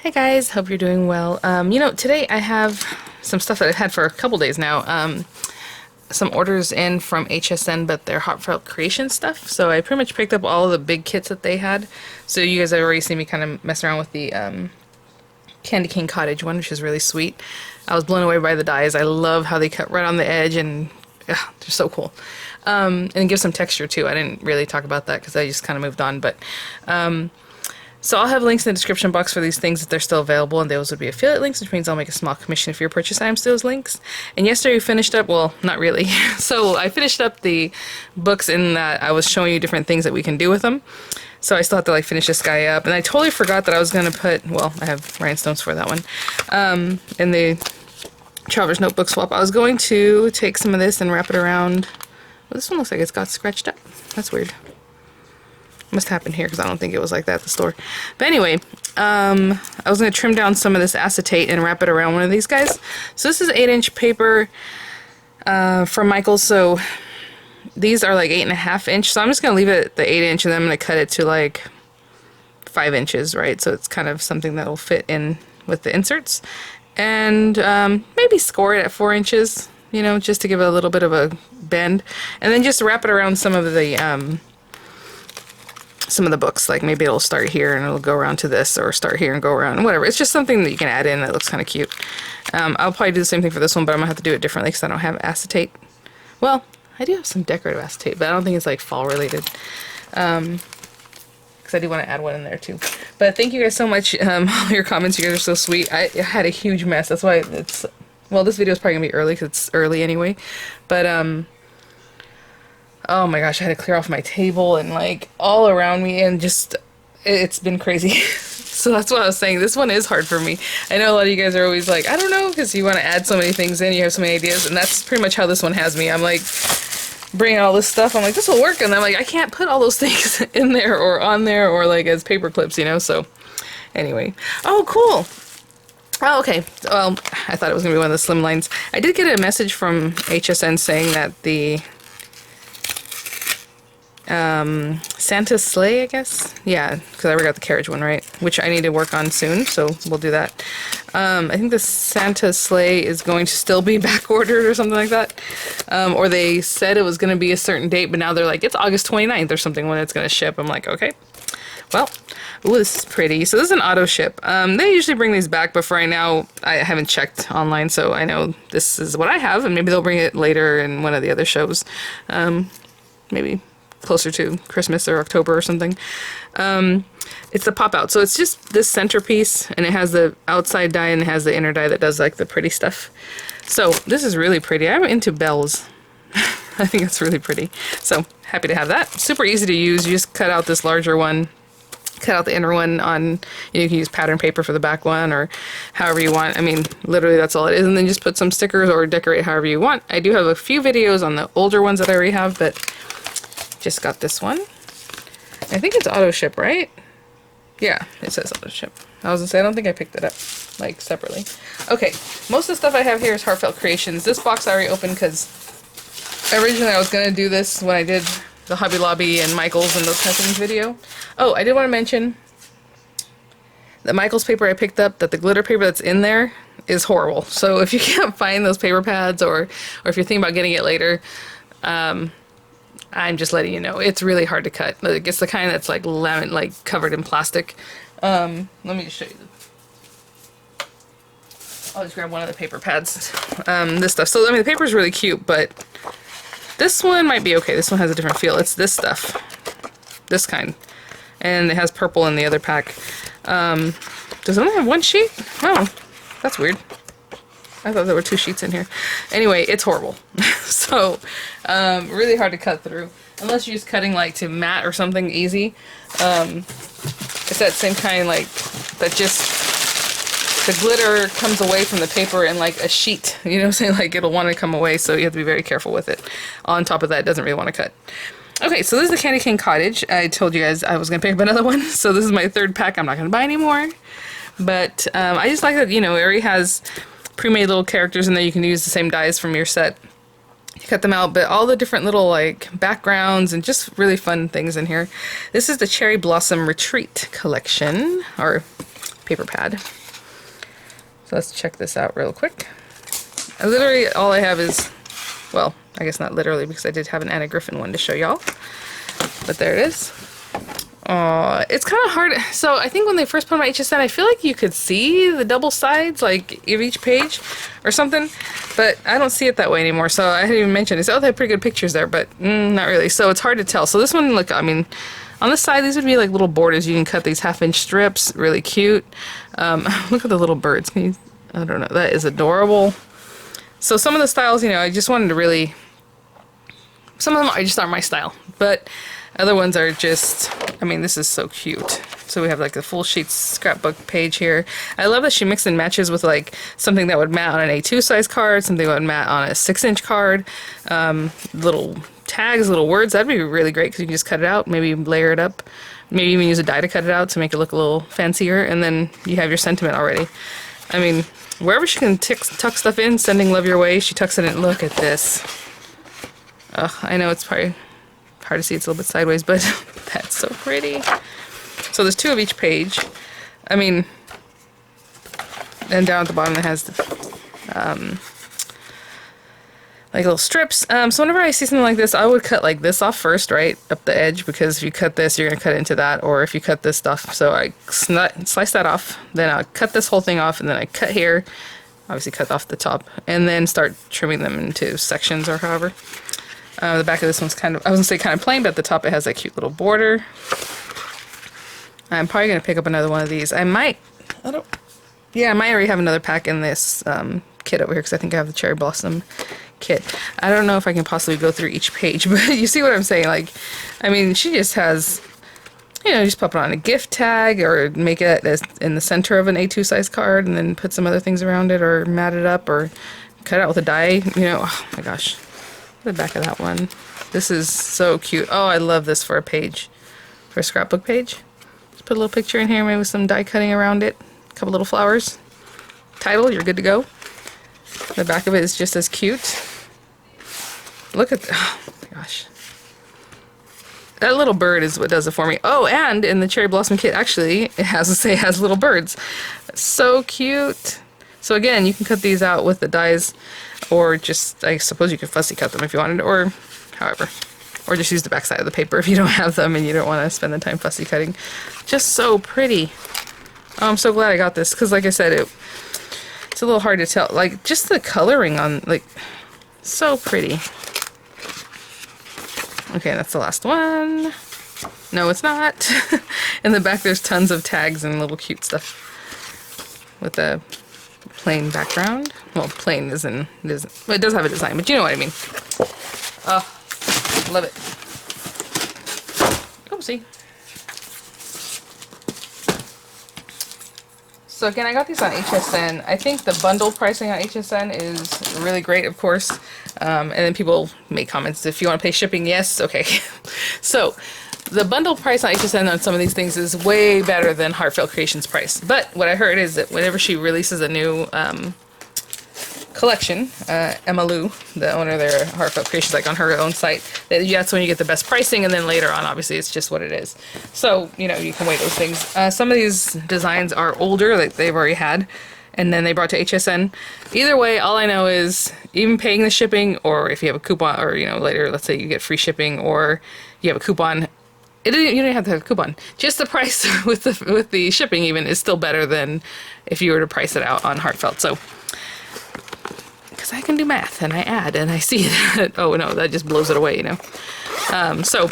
Hi guys, hope you're doing well. Today I have some stuff that I've had for a couple days now. Some orders in from HSN, but they're Heartfelt Creations stuff. So I pretty much picked up all of the big kits that they had. So you guys have already seen me kind of mess around with the Candy Cane Cottage one, which is really sweet. I was blown away by the dies. I love how they cut right on the edge, and they're so cool. And it gives some texture too. I didn't really talk about that because I just kind of moved on, but so I'll have links in the description box for these things if they're still available, and those would be affiliate links, which means I'll make a small commission for your purchase items to those links. And yesterday we finished up, well, not really. So I finished up the books in that I was showing you different things that we can do with them. So I still have to finish this guy up, and I totally forgot that I was going to put, well, I have rhinestones for that one, in the Traveler's Notebook swap. I was going to take some of this and wrap it around. Well, this one looks like it's got scratched up. That's weird. Must happen here because I don't think it was like that at the store. But anyway, I was going to trim down some of this acetate and wrap it around one of these guys. So this is 8-inch paper from Michaels. So these are like 8.5 inch. So I'm just going to leave it at the 8-inch, and then I'm going to cut it to like 5 inches, right? So it's kind of something that will fit in with the inserts. And maybe score it at 4 inches, you know, just to give it a little bit of a bend. And then just wrap it around some of the books, like maybe it'll start here and it'll go around to this, or start here and go around, whatever. It's just something that you can add in that looks kind of cute. I'll probably do the same thing for this one, but I'm gonna have to do it differently because I don't have acetate. Well, I do have some decorative acetate, but I don't think it's like fall related. Because I do want to add one in there too. But thank you guys so much. All your comments, you guys are so sweet. I had a huge mess. That's why it's, well, this video is probably gonna be early because it's early anyway. But oh my gosh, I had to clear off my table and like all around me, and just, it's been crazy. So that's what I was saying. This one is hard for me. I know a lot of you guys are always like, I don't know, because you want to add so many things in, you have so many ideas, and that's pretty much how this one has me. I'm like, bringing all this stuff, I'm like, this will work, and I'm like, I can't put all those things in there or on there or like as paper clips, you know, so anyway. Oh, cool. Oh, okay. Well, I thought it was going to be one of the slim lines. I did get a message from HSN saying that the Santa sleigh, I guess? Yeah, because I already got the carriage one, right? Which I need to work on soon, so we'll do that. I think the Santa sleigh is going to still be back ordered or something like that. Or they said it was going to be a certain date, but now they're like, it's August 29th or something when it's going to ship. I'm like, okay. Well, ooh, this is pretty. So this is an auto ship. They usually bring these back, but for right now, I haven't checked online, so I know this is what I have, and maybe they'll bring it later in one of the other shows. Maybe closer to Christmas or October or something. It's the pop out, so it's just this centerpiece, and it has the outside die and it has the inner die that does like the pretty stuff. So this is really pretty. I'm into bells. I think it's really pretty, so happy to have that. Super easy to use. You just cut out this larger one, cut out the inner one on, you can use pattern paper for the back one or however you want. I mean, literally that's all it is, and then just put some stickers or decorate however you want. I do have a few videos on the older ones that I already have, but just got this one. I think it's auto ship, right? Yeah, it says auto ship. I was gonna say, I don't think I picked it up like separately. Okay, most of the stuff I have here is Heartfelt Creations. This box I already opened because originally I was gonna do this when I did the Hobby Lobby and Michaels and those kind of things video. Oh, I did want to mention the Michaels paper I picked up, that the glitter paper that's in there is horrible. So if you can't find those paper pads, or if you're thinking about getting it later, I'm just letting you know, it's really hard to cut. Like, it's the kind that's like lemon, like covered in plastic. Let me just show you. I'll just grab one of the paper pads. This stuff. So I mean, the paper is really cute, but this one might be okay. This one has a different feel. It's this stuff, this kind, and it has purple in the other pack. Does it only have one sheet? Oh, that's weird. I thought there were 2 sheets in here. Anyway, it's horrible. So, really hard to cut through. Unless you're just cutting like to matte or something easy. It's that same kind, like, that just, the glitter comes away from the paper in like a sheet. You know what I'm saying? Like, it'll want to come away, so you have to be very careful with it. On top of that, it doesn't really want to cut. Okay, so this is the Candy Cane Cottage. I told you guys I was going to pick up another one. So this is my 3rd pack. I'm not going to buy any more. But I just like that, you know, it already has pre-made little characters in there. You can use the same dies from your set. You cut them out, but all the different little like backgrounds and just really fun things in here. This is the Cherry Blossom Retreat collection, or paper pad. So let's check this out real quick. Literally all I have is, well, I guess not literally because I did have an Anna Griffin one to show y'all. But there it is. It's kind of hard. So I think when they first put them on HSN, I feel like you could see the double sides, like of each page or something, but I don't see it that way anymore. So I didn't even mention it. Oh, they have pretty good pictures there, but not really. So it's hard to tell. So this one, look, I mean, on the side, these would be like little borders. You can cut these 1/2-inch strips, really cute. Look at the little birds. Can you, I don't know, that is adorable. So some of the styles, you know, I just wanted to really, some of them are just aren't my style, but other ones are just, I mean, this is so cute. So we have like a full sheet scrapbook page here. I love that she mixed and matches with like something that would mat on an A2 size card, something that would mat on a 6-inch card, little tags, little words. That'd be really great because you can just cut it out, maybe layer it up, maybe even use a die to cut it out to make it look a little fancier, and then you have your sentiment already. I mean, wherever she can tuck stuff in, sending love your way, she tucks it in. Look at this. I know it's probably hard to see, it's a little bit sideways, but that's so pretty. So there's 2 of each page. I mean, and down at the bottom it has like little strips. So whenever I see something like this, I would cut like this off first, right up the edge, because if you cut this, you're gonna cut into that, or if you cut this stuff. So I slice that off, then I'll cut this whole thing off, and then I cut here, obviously cut off the top, and then start trimming them into sections or however. The back of this one's kind of, I was gonna say kind of plain, but at the top it has that cute little border. I'm probably gonna pick up another one of these. I might already have another pack in this kit over here because I think I have the Cherry Blossom kit. I don't know if I can possibly go through each page, but you see what I'm saying? Like, I mean, she just has, you know, just pop it on a gift tag or make it as in the center of an A2 size card and then put some other things around it or mat it up or cut it out with a die. You know, oh my gosh. The back of that one. This is so cute. Oh, I love this for a page, for a scrapbook page. Just put a little picture in here, maybe with some die cutting around it, a couple little flowers. Title, you're good to go. The back of it is just as cute. Look at, oh my gosh. That little bird is what does it for me. Oh, and in the Cherry Blossom kit, actually, it has little birds. So cute. So again, you can cut these out with the dies, or just, I suppose you could fussy cut them if you wanted, or however. Or just use the back side of the paper if you don't have them and you don't want to spend the time fussy cutting. Just so pretty. Oh, I'm so glad I got this, because like I said, it's a little hard to tell. Like, just the coloring on, like, so pretty. Okay, that's the last one. No, it's not. In the back, there's tons of tags and little cute stuff with a plain background. Well, plain isn't, well, it does have a design, but you know what I mean. Oh, love it. Oopsie. So again, I got these on HSN. I think the bundle pricing on HSN is really great, of course. And then people make comments, if you want to pay shipping, yes, okay. So the bundle price on HSN on some of these things is way better than Heartfelt Creations price. But what I heard is that whenever she releases a new collection, Emma Lou, the owner there, Heartfelt Creations, like on her own site, that's when you get the best pricing, and then later on, obviously, it's just what it is. So, you know, you can weigh those things. Some of these designs are older, like they've already had, and then they brought to HSN. Either way, all I know is even paying the shipping, or if you have a coupon, or, you know, later, let's say you get free shipping, or you have a coupon, you don't even have to have a coupon. Just the price with the shipping even is still better than if you were to price it out on Heartfelt. So, because I can do math and I add and I see that, oh no, that just blows it away, you know. So,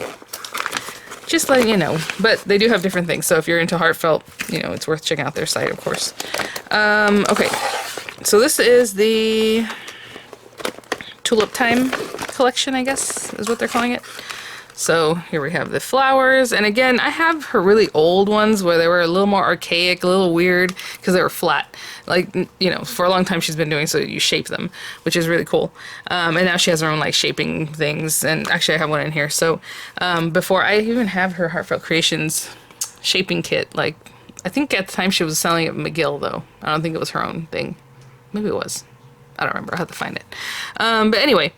just letting you know. But they do have different things. So if you're into Heartfelt, you know, it's worth checking out their site, of course. Okay, so this is the Tulip Time collection, I guess, is what they're calling it. So here we have the flowers, and again, I have her really old ones where they were a little more archaic, a little weird, because they were flat. Like, you know, for a long time she's been doing so you shape them, which is really cool. And now she has her own, like, shaping things, and actually I have one in here. So before, I even have her Heartfelt Creations shaping kit. Like, I think at the time she was selling it at McGill, though. I don't think it was her own thing. Maybe it was. I don't remember. I'll have to find it. But anyway...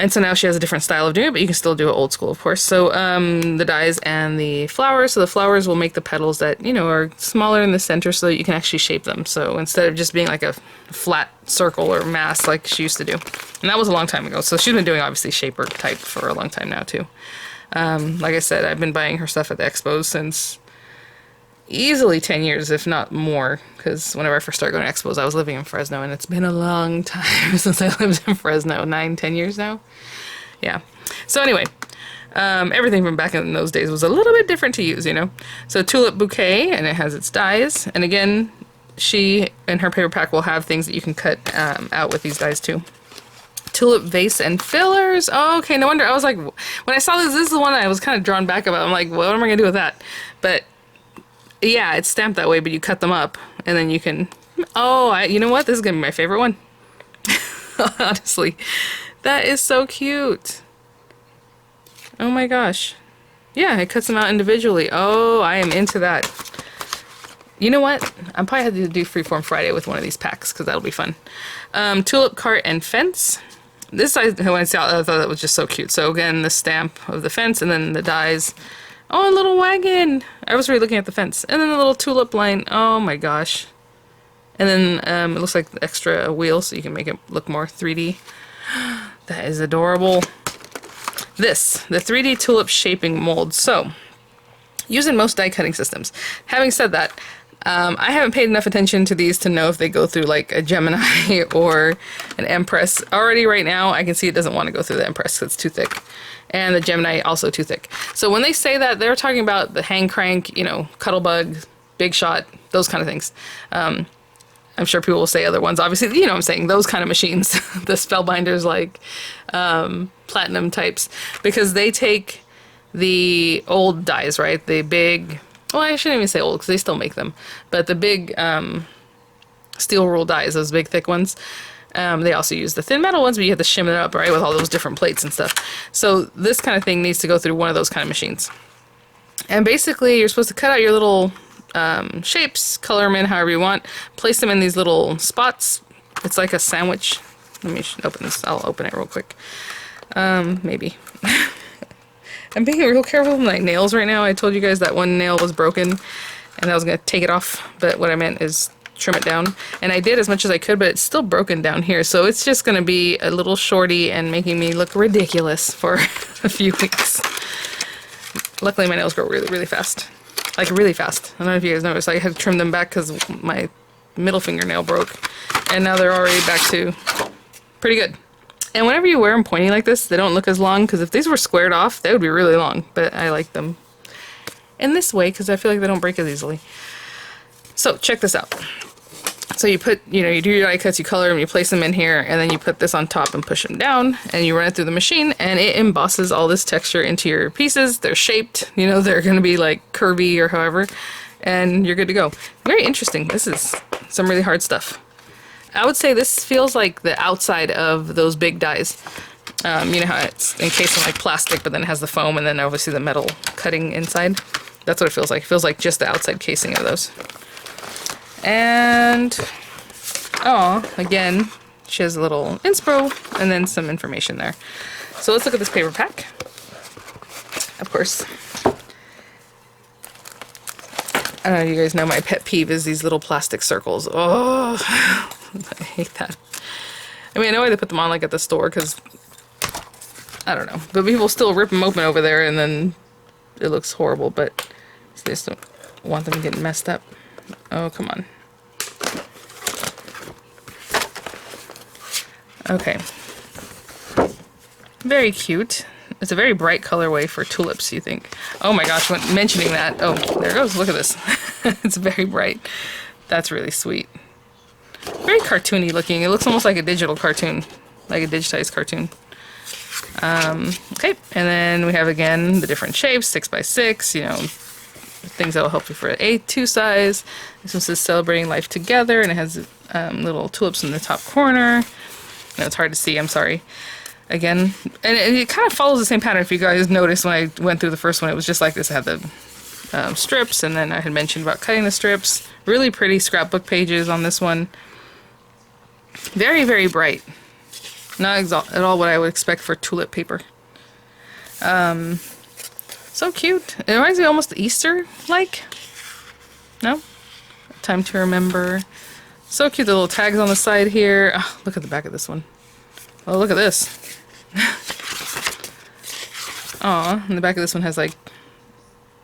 And so now she has a different style of doing it, but you can still do it old school, of course. So the dies and the flowers. So the flowers will make the petals that, you know, are smaller in the center so that you can actually shape them. So instead of just being like a flat circle or mass like she used to do. And that was a long time ago. So she's been doing obviously shaper type for a long time now too. Like I said, I've been buying her stuff at the expos since easily 10 years, if not more, because whenever I first started going to expos, I was living in Fresno, and it's been a long time since I lived in Fresno. 9-10 years now. Yeah. So anyway, everything from back in those days was a little bit different to use, you know. So Tulip Bouquet, and it has its dies, and again, she and her paper pack will have things that you can cut out with these dies too. Tulip Vase and Fillers. Oh, okay, no wonder. I was like, when I saw this is the one I was kind of drawn back about. I'm like, what am I going to do with that? But yeah, it's stamped that way, but you cut them up, and then you can... Oh, you know what? This is going to be my favorite one. Honestly. That is so cute. Oh my gosh. Yeah, it cuts them out individually. Oh, I am into that. You know what? I probably have to do Freeform Friday with one of these packs, because that'll be fun. Tulip Cart and Fence. This, when I saw, I thought that was just so cute. So again, the stamp of the fence, and then the dies. Oh, a little wagon. I was really looking at the fence. And then a little tulip line. Oh my gosh. And then it looks like extra wheel, so you can make it look more 3D. That is adorable. This, the 3D tulip shaping mold. So, used in most die cutting systems. Having said that, I haven't paid enough attention to these to know if they go through like a Gemini or an Empress. Already right now, I can see it doesn't want to go through the Empress because it's too thick. And the Gemini also too thick. So when they say that, they're talking about the hang crank, you know, Cuttlebug, Big Shot, those kind of things. I'm sure people will say other ones. Obviously, you know what I'm saying, those kind of machines. The Spellbinders, like Platinum types. Because they take the old dies, right? The big... Well, I shouldn't even say old, because they still make them. But the big steel rule dies, those big thick ones. They also use the thin metal ones, but you have to shim it up, right, with all those different plates and stuff. So this kind of thing needs to go through one of those kind of machines. And basically, you're supposed to cut out your little shapes, color them in however you want, place them in these little spots. It's like a sandwich. Let me open this. I'll open it real quick. Maybe. I'm being real careful with my nails right now. I told you guys that one nail was broken, and I was going to take it off, but what I meant is trim it down. And I did as much as I could, but it's still broken down here, so it's just going to be a little shorty and making me look ridiculous for a few weeks. Luckily, my nails grow really, really fast. Like, really fast. I don't know if you guys noticed. I had to trim them back because my middle fingernail broke, and now they're already back to pretty good. And whenever you wear them pointy like this, they don't look as long, because if these were squared off, they would be really long, but I like them in this way because I feel like they don't break as easily. So check this out. So you put, you know, you do your die cuts, you color them, you place them in here, and then you put this on top and push them down, and you run it through the machine, and it embosses all this texture into your pieces. They're shaped, you know, they're going to be like curvy or however, and you're good to go. Very interesting. This is some really hard stuff. I would say this feels like the outside of those big dies. You know how it's encased in like plastic, but then it has the foam and then obviously the metal cutting inside. That's what it feels like. It feels like just the outside casing of those. And, oh, again, she has a little inspo and then some information there. So let's look at this paper pack. Of course, I don't know if you guys know my pet peeve is these little plastic circles. Oh, I hate that. I mean, I know why they put them on like at the store, because I don't know, but people still rip them open over there and then it looks horrible, but they just don't want them getting messed up. Oh, come on. Okay. Very cute. It's a very bright colorway for tulips, you think. Oh my gosh, when mentioning that, oh, there it goes, look at this. It's very bright. That's really sweet. Very cartoony looking. It looks almost like a digital cartoon, like a digitized cartoon. Okay, and then we have again the different shapes, 6x6, you know, things that will help you for A2 size. This one says celebrating life together, and it has little tulips in the top corner. No, it's hard to see, I'm sorry. Again, and it kind of follows the same pattern. If you guys noticed when I went through the first one, it was just like this. It had the strips, and then I had mentioned about cutting the strips. Really pretty scrapbook pages on this one. Very, very bright. Not at all what I would expect for tulip paper. So cute. It reminds me almost Easter-like. No? Time to remember. So cute, the little tags on the side here. Oh, look at the back of this one. Oh, look at this. Aw, and the back of this one has like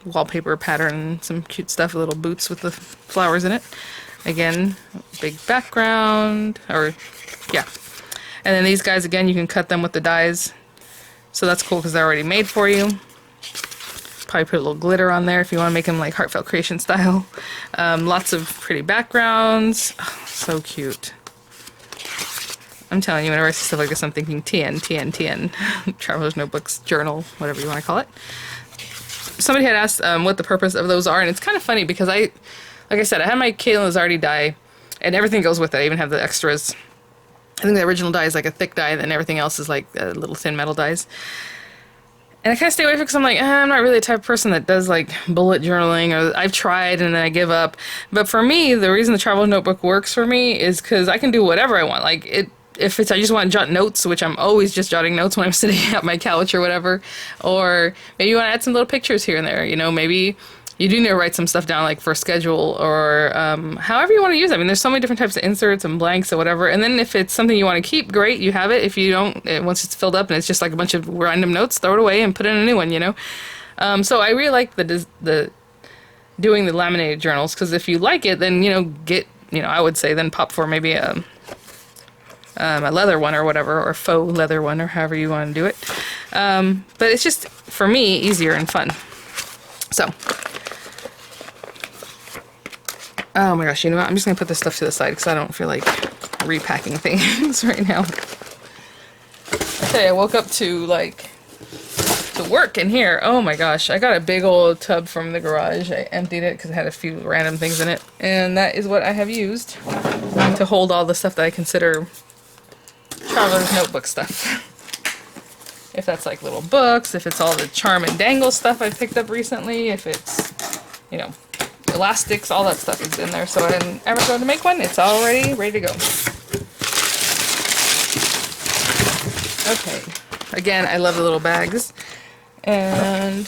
wallpaper pattern and some cute stuff, little boots with the flowers in it. Again, big background, or yeah. And then these guys, again, you can cut them with the dies. So that's cool because they're already made for you. Probably put a little glitter on there if you want to make them like Heartfelt Creation style. Lots of pretty backgrounds. Oh, so cute. I'm telling you, whenever I see stuff like this, I'm thinking TN, TN, TN. Traveler's Notebooks, journal, whatever you want to call it. Somebody had asked what the purpose of those are, and it's kind of funny because like I said, I had my Caitlin Lizardi die, and everything goes with it. I even have the extras. I think the original die is like a thick die, and then everything else is like little thin metal dies. And I kind of stay away from it because I'm like, I'm not really the type of person that does like bullet journaling, or I've tried and then I give up. But for me, the reason the travel notebook works for me is because I can do whatever I want. Like if I just want to jot notes, which I'm always just jotting notes when I'm sitting at my couch or whatever, or maybe you want to add some little pictures here and there, you know, maybe you do need to write some stuff down like for schedule or however you want to use it. I mean, there's so many different types of inserts and blanks or whatever. And then if it's something you want to keep, great, you have it. If you don't, once it's filled up and it's just like a bunch of random notes, throw it away and put in a new one, you know. So I really like the doing the laminated journals because if you like it, then, you know, I would say then pop for maybe a leather one or whatever, or faux leather one, or however you want to do it. But it's just, for me, easier and fun. So, oh my gosh, you know what? I'm just going to put this stuff to the side because I don't feel like repacking things right now. Okay, I woke up to work in here. Oh my gosh, I got a big old tub from the garage. I emptied it because it had a few random things in it. And that is what I have used to hold all the stuff that I consider traveler's notebook stuff. If that's like little books, if it's all the charm and dangle stuff I picked up recently, if it's, you know, elastics, all that stuff is in there. So I didn't ever go to make one. It's already ready to go. Okay. Again, I love the little bags. And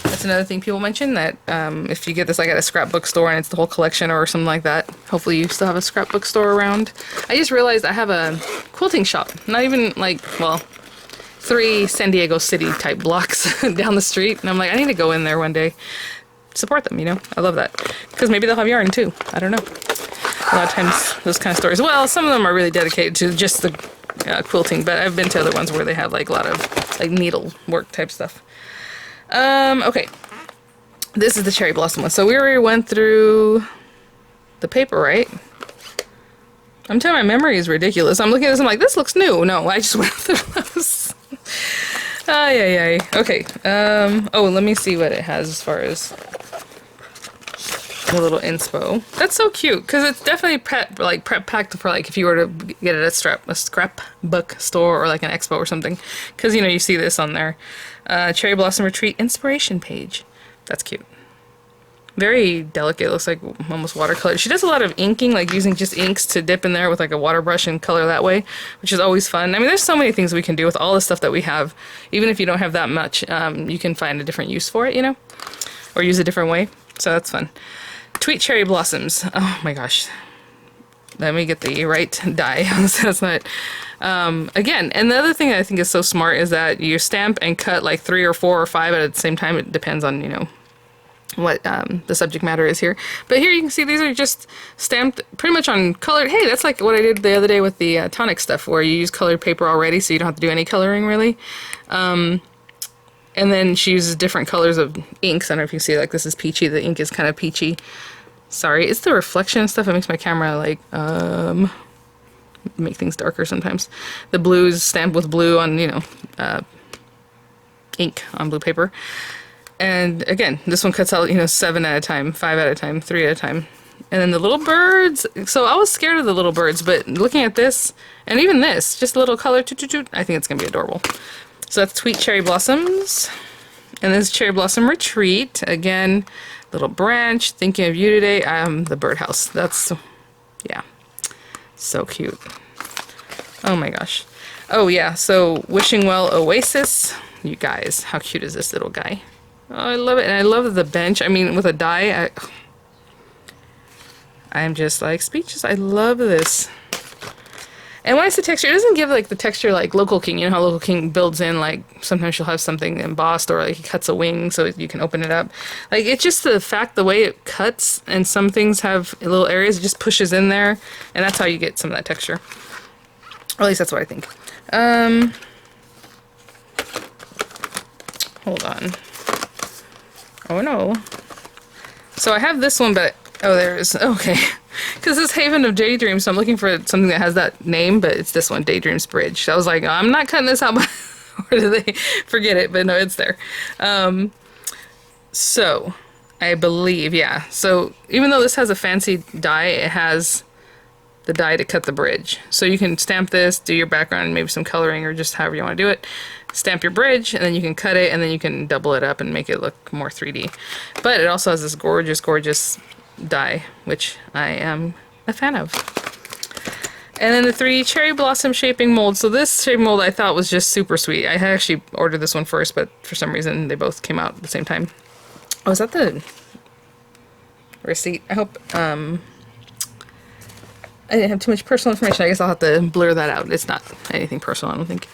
that's another thing people mention, that if you get this like at a scrapbook store and it's the whole collection or something like that, hopefully you still have a scrapbook store around. I just realized I have a quilting shop. Not even like, well, 3 San Diego City type blocks down the street. And I'm like, I need to go in there one day. Support them, you know? I love that. Because maybe they'll have yarn too. I don't know. A lot of times those kind of stores. Well, some of them are really dedicated to just the quilting, but I've been to other ones where they have like a lot of like needle work type stuff. Okay. This is the cherry blossom one. So we already went through the paper, right? I'm telling you, my memory is ridiculous. I'm looking at this, I'm like, this looks new. No, I just went through those. Ay. Okay. Oh, let me see what it has as far as a little inspo. That's so cute because it's definitely prep packed for like if you were to get it at a scrapbook store or like an expo or something. Because you know you see this on there. Cherry Blossom Retreat inspiration page. That's cute. Very delicate. Looks like almost watercolor. She does a lot of inking, like using just inks to dip in there with like a water brush and color that way, which is always fun. I mean, there's so many things we can do with all the stuff that we have. Even if you don't have that much, you can find a different use for it, you know, or use a different way. So that's fun. Tweet Cherry Blossoms. Oh my gosh. Let me get the right die. That's not. Again, and the other thing I think is so smart is that you stamp and cut like 3 or 4 or 5 at the same time. It depends on, you know, what the subject matter is here. But here you can see these are just stamped pretty much on colored. Hey, that's like what I did the other day with the tonic stuff, where you use colored paper already so you don't have to do any coloring really. And then she uses different colors of inks. I don't know if you see, like this is peachy. The ink is kind of peachy. Sorry, it's the reflection and stuff that makes my camera like make things darker sometimes. The blue is stamped with blue on, you know, ink on blue paper. And again, this one cuts out, you know, 7 at a time, 5 at a time, 3 at a time. And then the little birds. So I was scared of the little birds, but looking at this, and even this, just a little color, I think it's going to be adorable. So that's Tweet Cherry Blossoms. And this is Cherry Blossom Retreat. Again, little branch, thinking of you today. The birdhouse. That's, yeah, so cute. Oh my gosh. Oh yeah, so Wishing Well Oasis. You guys, how cute is this little guy? Oh, I love it. And I love the bench. I mean, with a die, I'm just like speechless. I love this. And when I say texture, it doesn't give like the texture like Local King. You know how Local King builds in, like sometimes she'll have something embossed, or like he cuts a wing so you can open it up. Like it's just the fact, the way it cuts, and some things have little areas, it just pushes in there, and that's how you get some of that texture. Or at least that's what I think. Hold on. Oh no. So I have this one, but oh, there it is. Okay. Because it's Haven of Daydreams, so I'm looking for something that has that name, but it's this one, Daydreams Bridge. So I was like, oh, I'm not cutting this out, or do they forget it? But no, it's there. So I believe, yeah. So even though this has a fancy die, it has the die to cut the bridge. So you can stamp this, do your background, maybe some coloring, or just however you want to do it. Stamp your bridge, and then you can cut it, and then you can double it up and make it look more 3D. But it also has this gorgeous, gorgeous die, which I am a fan of. And then the 3 cherry blossom shaping mold. So this shaping mold I thought was just super sweet. I had actually ordered this one first, but for some reason they both came out at the same time. Oh, is that the receipt? I hope I didn't have too much personal information. I guess I'll have to blur that out. It's not anything personal, I don't think.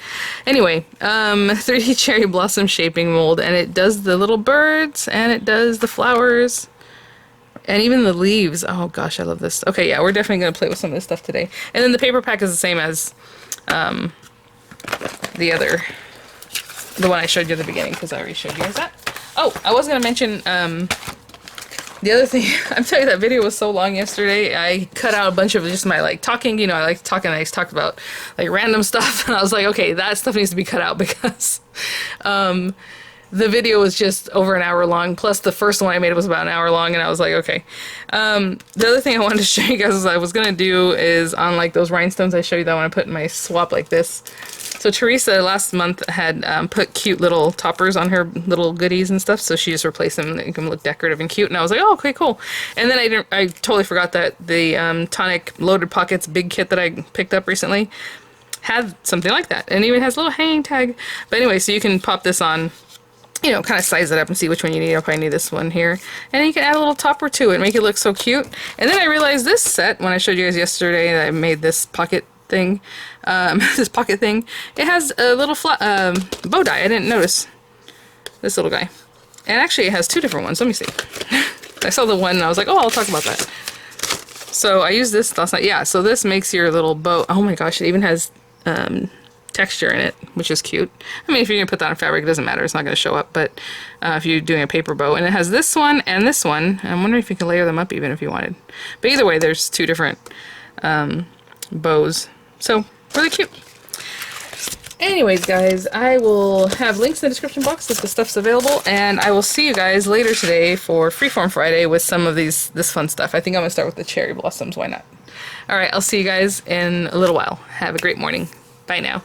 Anyway, 3D cherry blossom shaping mold, and it does the little birds, and it does the flowers, and even the leaves. Oh gosh, I love this. Okay, yeah, we're definitely going to play with some of this stuff today. And then the paper pack is the same as the one I showed you at the beginning, because I already showed you guys that. Oh, I was going to mention the other thing. I'm telling you, that video was so long yesterday. I cut out a bunch of just my like talking. You know, I like to talk, and I talked about like random stuff, and I was like, okay, that stuff needs to be cut out, because the video was just over an hour long, plus the first one I made was about an hour long, and I was like, okay. The other thing I wanted to show you guys is I was going to do is on like those rhinestones I showed you that when I put in my swap like this. So Teresa last month had put cute little toppers on her little goodies and stuff, so she just replaced them and they can look decorative and cute, and I was like, oh, okay, cool. And then I totally forgot that the Tonic Loaded Pockets big kit that I picked up recently had something like that, and even has a little hanging tag. But anyway, so you can pop this on, you know, kind of size it up and see which one you need. I'll probably need this one here. And then you can add a little topper to it and make it look so cute. And then I realized this set, when I showed you guys yesterday that I made this pocket thing, this pocket thing, it has a little bow die. I didn't notice this little guy. And actually it has 2 different ones. Let me see. I saw the one and I was like, oh, I'll talk about that. So I used this last night. Yeah, so this makes your little bow. Oh my gosh, it even has texture in it, which is cute. I mean, if you're gonna put that on fabric, it doesn't matter, it's not gonna show up, but if you're doing a paper bow, and it has this one and this one, I'm wondering if you can layer them up even if you wanted. But either way, there's 2 different bows, so really cute. Anyways, guys, I will have links in the description box if the stuff's available, and I will see you guys later today for Freeform Friday with some of this fun stuff. I think I'm gonna start with the cherry blossoms, why not? Alright, I'll see you guys in a little while. Have a great morning. Bye now.